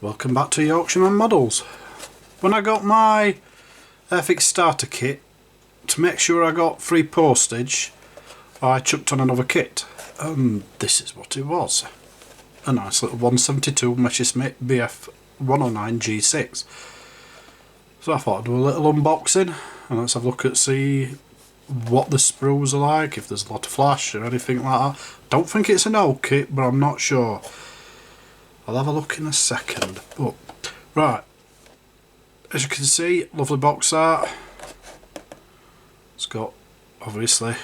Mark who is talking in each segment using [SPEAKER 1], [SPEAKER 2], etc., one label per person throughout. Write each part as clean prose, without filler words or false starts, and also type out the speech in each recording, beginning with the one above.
[SPEAKER 1] Welcome back to Yorkshireman Models. When I got my Airfix starter kit, to make sure I got free postage, I chucked on another kit, and this is what it was. A nice little 172 messerschmitt Bf109 G6. So I thought I'd do a little unboxing and let's have a look at see what the sprues are like, if there's a lot of flash or anything like that. Don't think it's an old kit, but I'm not sure. I'll have a look in a second. But right, as you can see, lovely box art. It's got obviously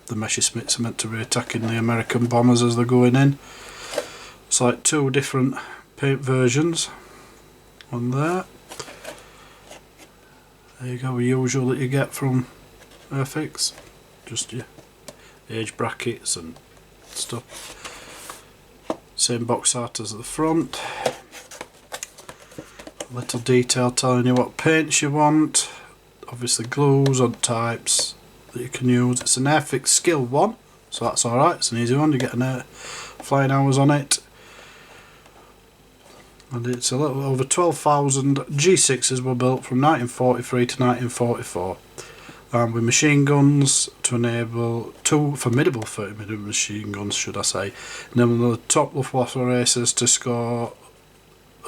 [SPEAKER 1] the messerschmitts are meant to be attacking the American bombers as they're going in. It's like two different paint versions on there. There you go, the usual that you get from Airfix, just your age brackets and stuff. Same box art as the front. A little detail telling you what paints you want. Obviously glues and types that you can use. It's an Airfix skill one, so that's alright, it's an easy one, you get flying hours on it. And it's a little over 12,000 G6s were built from 1943 to 1944. With machine guns to enable two formidable 30mm machine guns, should I say, enabling the top luftwaffe racers to score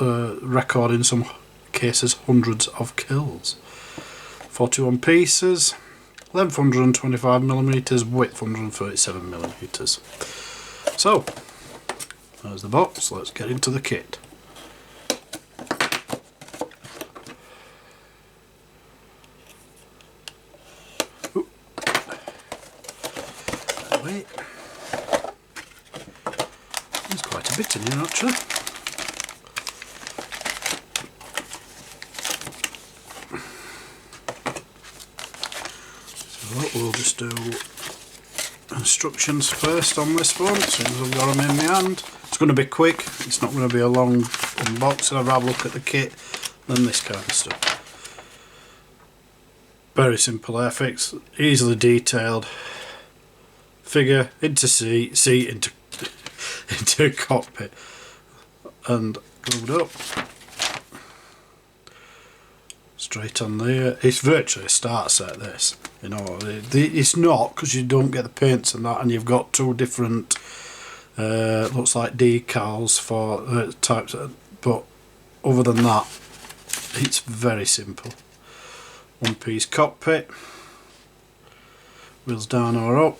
[SPEAKER 1] record in some cases hundreds of kills. 41 pieces, length 125mm, width 137mm. So, there's the box, let's get into the kit. There's quite a bit in here actually. So we'll just do instructions first on this one, as soon as I've got them in my hand. It's going to be quick, it's not going to be a long unboxing. I'll have a look at the kit, then this kind of stuff. Very simple Airfix, easily detailed. Figure into seat into cockpit, and glued up straight on there. It's virtually a start set, this, you know. It's not, because you don't get the paints and that, and you've got two different looks like decals for types of, but other than that it's very simple. One piece cockpit, wheels down or up,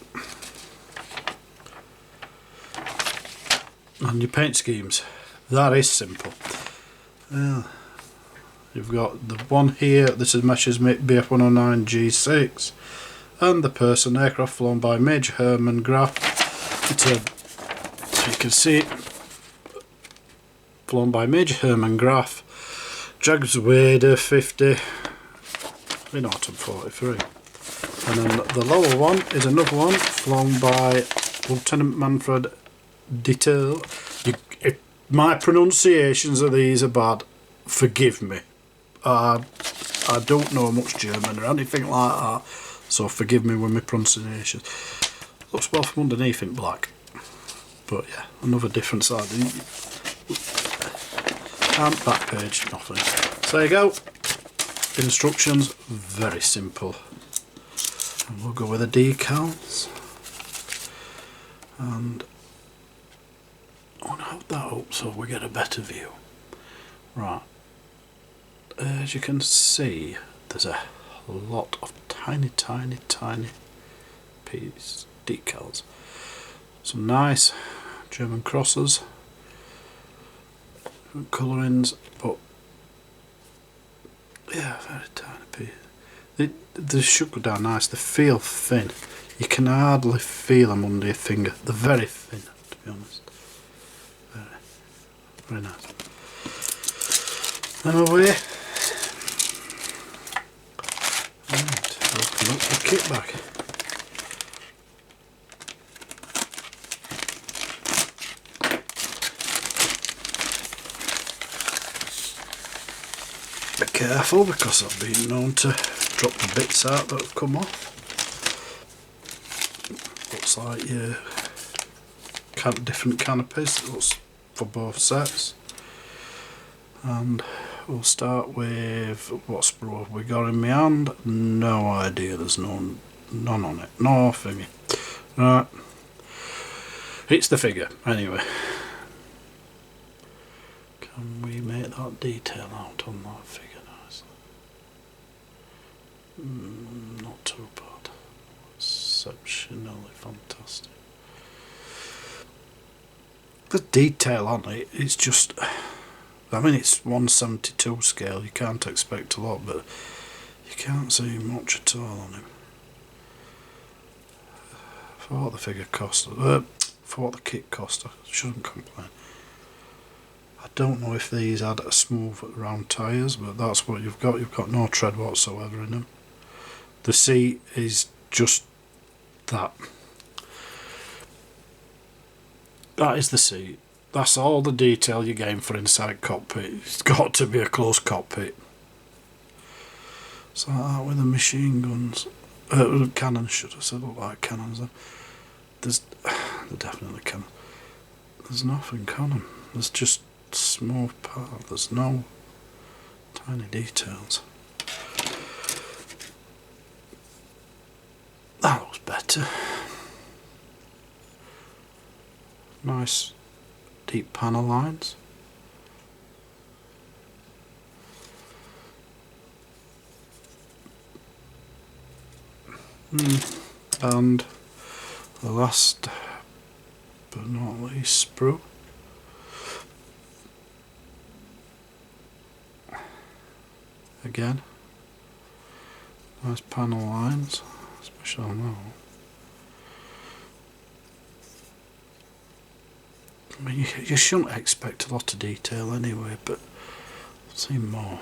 [SPEAKER 1] and your paint schemes. That is simple. You've got the one here, this is messerschmitt Bf109 G6, and the person, aircraft flown by Major Herman Graf. It's a, so you can see it, flown by Major Herman Graf, Jagswader 50 in autumn 43. And then the lower one is another one flown by Lieutenant Manfred Decals. If my pronunciations of these are bad, forgive me. I don't know much German or anything like that, so forgive me with my pronunciations. Looks well from underneath in black, but yeah, another different side. And back page, nothing. So there you go. Instructions, very simple. And we'll go with the decals. And I'll hold that up so we get a better view. Right. As you can see, there's a lot of tiny piece decals. Some nice German crosses, different colourings, but yeah, very tiny piece. They should go down nice. They feel thin. You can hardly feel them under your finger. They're very thin, to be honest. Very nice. Then over here, right, open up the kit bag. Be careful, because I've been known to drop the bits out that have come off. Looks like your different canopies. It looks for both sets. And we'll start with what sprue have we got in my hand? No idea, there's none on it, no thingy. Right, it's the figure anyway. Can we make that detail out on that figure nicely? Not too bad, exceptionally fantastic. The detail on it, it's just, I mean, it's 1/72 scale, you can't expect a lot, but you can't see much at all on him. For what the figure cost, for what the kit cost, I shouldn't complain. I don't know if these had a smooth round tyres, but that's what you've got. You've got no tread whatsoever in them. The seat is just that. That is the seat. That's all the detail you gain for inside cockpit. It's got to be a close cockpit. So like that with the machine guns. Cannons, should I say, look like cannons. They're definitely cannons. There's nothing on them. There's just smooth part. There's no tiny details. That looks better. Nice deep panel lines. And the last but not least, sprue. Again, nice panel lines, especially on that one. I mean, you shouldn't expect a lot of detail anyway, but I've seen more.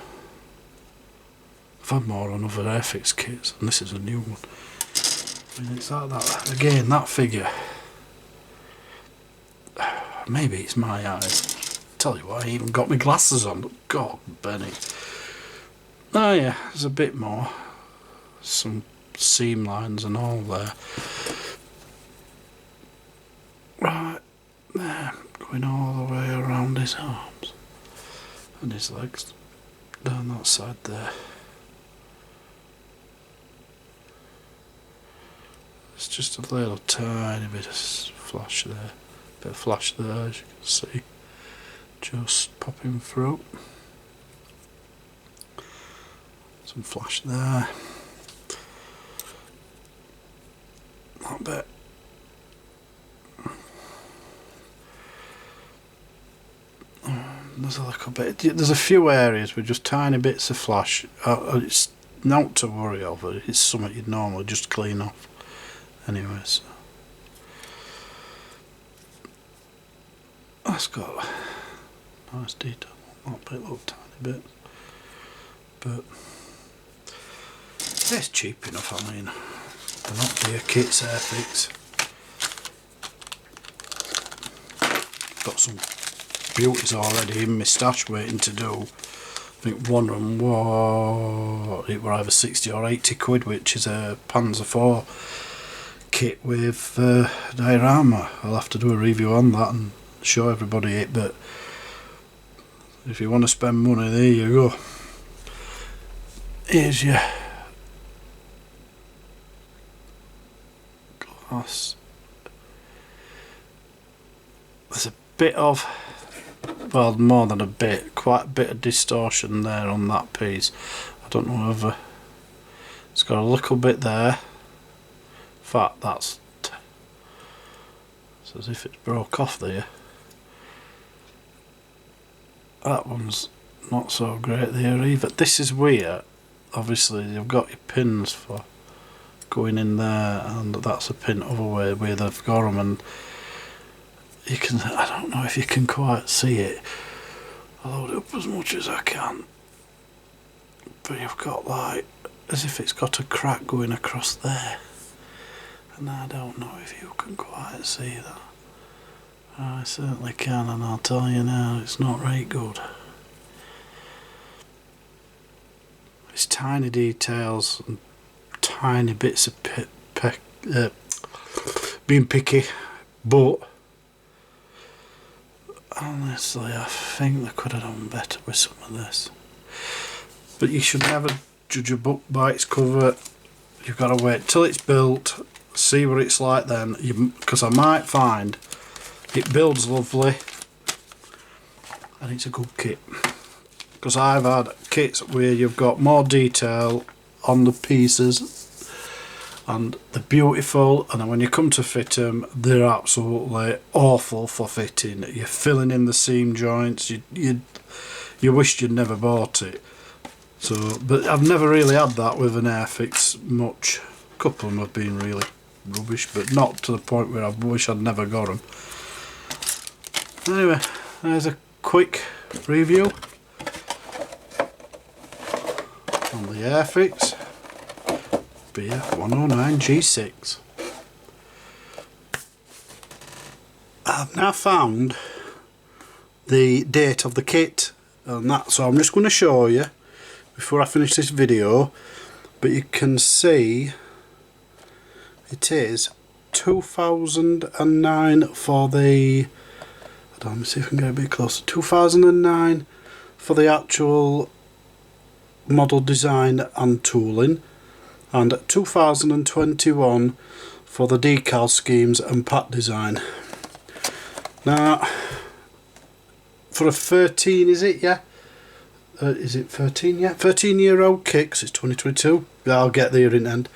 [SPEAKER 1] I've had more on other Airfix kits, and this is a new one. I mean, it's like that. Again, that figure. Maybe it's my eyes. Tell you what, I even got my glasses on. God, Benny. Oh yeah, there's a bit more. Some seam lines and all there. Right there, going all the way around his arms and his legs, down that side there. It's just a little tiny bit of flash there, bit of flash there, as you can see, just popping through. Some flash there. That bit. There's a little bit. There's a few areas with just tiny bits of flash. It's not to worry over. It's something you'd normally just clean off. Anyway, so that's got nice detail. That bit, little tiny bit, but it's cheap enough. I mean, they're not dear kits, Airfix. Got some beauties already in my stash waiting to do. I think one of them was, it were either 60 or 80 quid, which is a Panzer IV kit with diorama. I'll have to do a review on that and show everybody it, but if you want to spend money, there you go. Here's your glass. There's a bit of, well, more than a bit, quite a bit of distortion there on that piece. I don't know whether it's got a little bit there. In fact, that's it's as if it's broke off there. That one's not so great there either. This is where, obviously, you've got your pins for going in there, and that's a pin over where they've got them, and you can, I don't know if you can quite see it. I'll load it up as much as I can. But you've got like, as if it's got a crack going across there. And I don't know if you can quite see that. I certainly can, and I'll tell you now, it's not right good. It's tiny details and tiny bits of being picky, but honestly, I think they could have done better with some of this. But you should never judge a book by its cover. You've got to wait till it's built, see what it's like then, because I might find it builds lovely and it's a good kit. Because I've had kits where you've got more detail on the pieces and they're beautiful, and then when you come to fit them, they're absolutely awful for fitting. You're filling in the seam joints, you wished you'd never bought it. So, but I've never really had that with an Airfix much. A couple of them have been really rubbish, but not to the point where I wish I'd never got them. Anyway, there's a quick review on the Airfix Bf109 G6. I've now found the date of the kit and that, so I'm just going to show you before I finish this video, but you can see it is 2009 for the, let me see if I can get a bit closer, 2009 for the actual model design and tooling, and 2021 for the decal schemes and pack design. Now for a 13, is it? Yeah. Is it 13? Yeah, 13-year-old kit, 'cause it's 2022. Yeah, I'll get there in the end.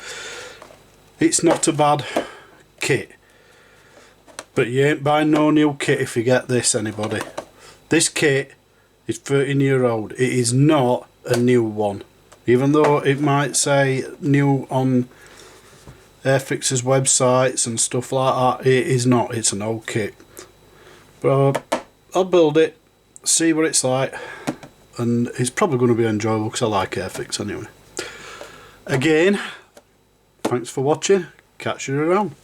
[SPEAKER 1] It's not a bad kit, but you ain't buying no new kit if you get this, anybody. This kit is 13-year-old. It is not a new one, even though it might say new on Airfix's websites and stuff like that. It is not. It's an old kit. But I'll build it, see what it's like, and it's probably going to be enjoyable because I like Airfix anyway. Again, thanks for watching. Catch you around.